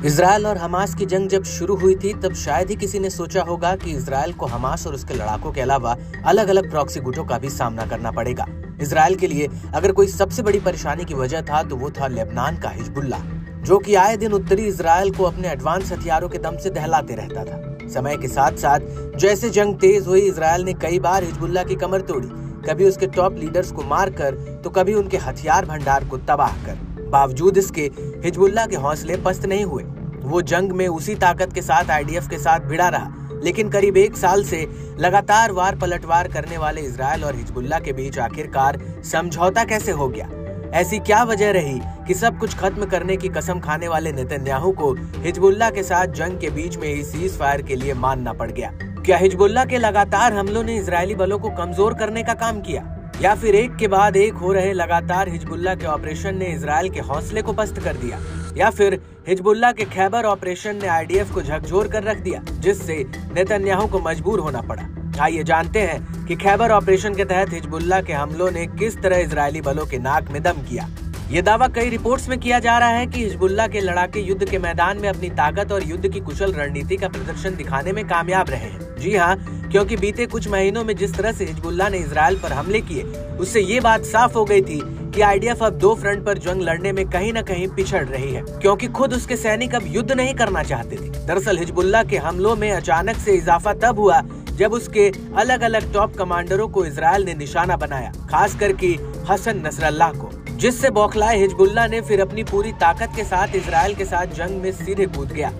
Israel और Hamas की जंग जब शुरू हुई थी तब शायद ही किसी ने सोचा होगा कि इजरायल को हमास और उसके लड़ाकों के अलावा अलग अलग प्रॉक्सी गुटों का भी सामना करना पड़ेगा। इजरायल के लिए अगर कोई सबसे बड़ी परेशानी की वजह था तो वो था लेबनान का हिजबुल्ला, जो कि आए दिन उत्तरी इजरायल को अपने एडवांस हथियारों के दम से दहलाते रहता था। समय के साथ साथ जैसे जंग तेज हुई, इजरायल ने कई बार हिजबुल्ला की कमर तोड़ी, कभी उसके टॉप लीडर्स को मारकर तो कभी उनके हथियार भंडार को तबाह कर। बावजूद इसके हिजबुल्ला के हौसले पस्त नहीं हुए। वो जंग में उसी ताकत के साथ आईडीएफ के साथ भिड़ा रहा, लेकिन करीब एक साल से लगातार वार पलटवार करने वाले इजरायल और हिजबुल्ला के बीच आखिरकार समझौता कैसे हो गया? ऐसी क्या वजह रही कि सब कुछ खत्म करने की कसम खाने वाले नेतन्याहू को हिजबुल्ला के साथ जंग के बीच में ही सीज फायर के लिए मानना पड़ गया? क्या हिजबुल्ला के लगातार हमलों ने इजरायली बलों को कमजोर करने का काम किया, या फिर एक के बाद एक हो रहे लगातार हिजबुल्ला के ऑपरेशन ने इजरायल के हौसले को पस्त कर दिया, या फिर हिजबुल्ला के खैबर ऑपरेशन ने आईडीएफ को झकझोर कर रख दिया, जिससे नेतन्याहू को मजबूर होना पड़ा? आइए जानते हैं कि खैबर ऑपरेशन के तहत हिजबुल्ला के हमलों ने किस तरह इजरायली बलों के नाक में दम किया। ये दावा कई रिपोर्ट्स में किया जा रहा है कि हिजबुल्ला के लड़ाके युद्ध के मैदान में अपनी ताकत और युद्ध की कुशल रणनीति का प्रदर्शन दिखाने में कामयाब रहे हैं। जी हाँ, क्योंकि बीते कुछ महीनों में जिस तरह से हिजबुल्ला ने इजरायल पर हमले किए, उससे ये बात साफ हो गई थी कि आईडीएफ अब दो फ्रंट पर जंग लड़ने में कहीं न कहीं पिछड़ रही है, क्योंकि खुद उसके सैनिक अब युद्ध नहीं करना चाहते थे। दरअसल हिजबुल्ला के हमलों में अचानक से इजाफा तब हुआ जब उसके अलग अलग टॉप कमांडरों को इजरायल ने निशाना बनाया, खास करके हसन नसरल्लाह को, जिससे बौखलाए हिजबुल्ला ने फिर अपनी पूरी ताकत के साथ इजरायल के साथ जंग में सीधे कूद गया,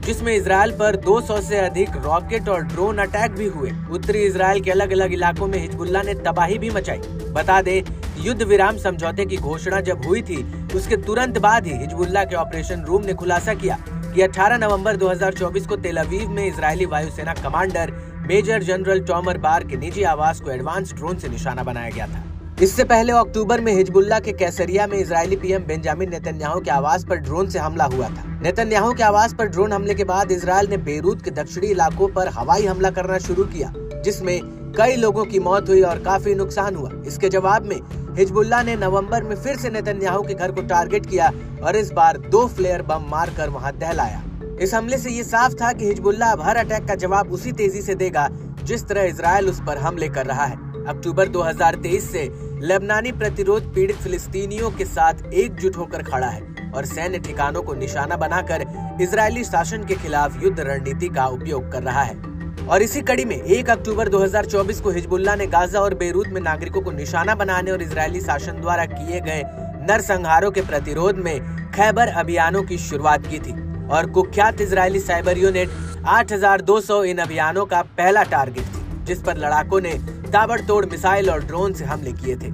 जिसमें इजरायल पर 200 से अधिक रॉकेट और ड्रोन अटैक भी हुए। उत्तरी इजरायल के अलग अलग इलाकों में हिजबुल्ला ने तबाही भी मचाई। बता दें, युद्ध विराम समझौते की घोषणा जब हुई थी, उसके तुरंत बाद ही हिजबुल्ला के ऑपरेशन रूम ने खुलासा किया कि 18 नवंबर 2024 को तेल अवीव में इजरायली वायुसेना कमांडर मेजर जनरल टॉमर बार के निजी आवास को एडवांस ड्रोन से निशाना बनाया गया था। इससे पहले अक्टूबर में हिजबुल्ला के कैसरिया में इजरायली पीएम बेंजामिन नेतन्याहू के आवास पर ड्रोन से हमला हुआ था। नेतन्याहू के आवास पर ड्रोन हमले के बाद इजरायल ने बेरूत के दक्षिणी इलाकों पर हवाई हमला करना शुरू किया, जिसमें कई लोगों की मौत हुई और काफी नुकसान हुआ। इसके जवाब में हिजबुल्ला ने नवंबर में फिर से नेतन्याहू के घर को टारगेट किया और इस बार 2 फ्लेयर बम मारकर वहां दहलाया। इस हमले से ये साफ था कि हिजबुल्ला अब हर अटैक का जवाब उसी तेजी से देगा जिस तरह इजरायल उस पर हमले कर रहा है। अक्टूबर 2023 से लेबनानी प्रतिरोध पीड़ित फिलिस्तीनियों के साथ एकजुट होकर खड़ा है और सैन्य ठिकानों को निशाना बनाकर इजरायली शासन के खिलाफ युद्ध रणनीति का उपयोग कर रहा है। और इसी कड़ी में 1 अक्टूबर 2024 को हिजबुल्ला ने गाजा और बेरूत में नागरिकों को निशाना बनाने और इजरायली शासन द्वारा किए गए नरसंहारों के प्रतिरोध में खैबर अभियानों की शुरुआत की थी और कुख्यात इजरायली साइबर यूनिट 8200 इन अभियानों का पहला टारगेट थी, जिस पर लड़ाकों ने ताबड़तोड़ मिसाइल और ड्रोन से हमले किए थे।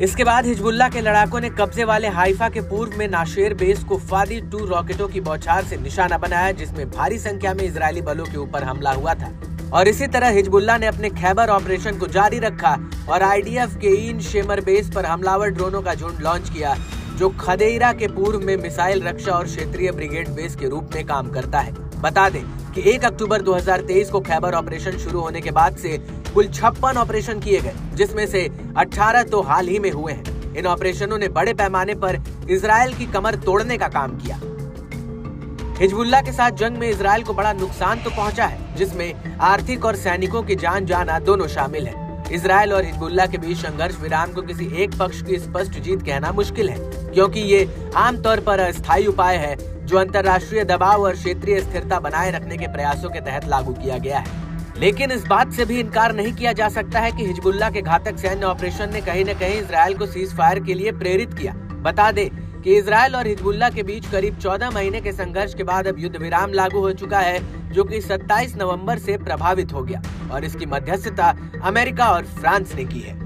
इसके बाद हिजबुल्ला के लड़ाकों ने कब्जे वाले हाइफा के पूर्व में नाशेर बेस को फादी 2 रॉकेटों की बौछार से निशाना बनाया, जिसमें भारी संख्या में इजरायली बलों के ऊपर हमला हुआ था। और इसी तरह हिजबुल्ला ने अपने खैबर ऑपरेशन को जारी रखा और आईडीएफ के इन शेमर बेस पर हमलावर ड्रोनों का झुंड लॉन्च किया, जो खदेइरा के पूर्व में मिसाइल रक्षा और क्षेत्रीय ब्रिगेड बेस के रूप में काम करता है। बता दें कि 1 अक्टूबर 2023 को खैबर ऑपरेशन शुरू होने के बाद से कुल 56 ऑपरेशन किए गए, जिसमें से 18 तो हाल ही में हुए हैं। इन ऑपरेशनों ने बड़े पैमाने पर इजरायल की कमर तोड़ने का काम किया। हिजबुल्ला के साथ जंग में इजरायल को बड़ा नुकसान तो पहुंचा है, जिसमें आर्थिक और सैनिकों की जान जाना दोनों शामिल है। इजरायल और हिजबुल्ला के बीच संघर्ष विराम को किसी एक पक्ष की स्पष्ट जीत कहना मुश्किल है, क्योंकि ये आमतौर पर अस्थायी उपाय है जो अंतर्राष्ट्रीय दबाव और क्षेत्रीय स्थिरता बनाए रखने के प्रयासों के तहत लागू किया गया है। लेकिन इस बात से भी इनकार नहीं किया जा सकता है कि हिजबुल्ला के घातक सैन्य ऑपरेशन ने कहीं न कहीं इजरायल को सीज फायर के लिए प्रेरित किया। बता दें कि इजरायल और हिजबुल्ला के बीच करीब 14 महीने के संघर्ष के बाद अब युद्ध विराम लागू हो चुका है, जो कि 27 नवंबर से प्रभावित हो गया और इसकी मध्यस्थता अमेरिका और फ्रांस ने की है।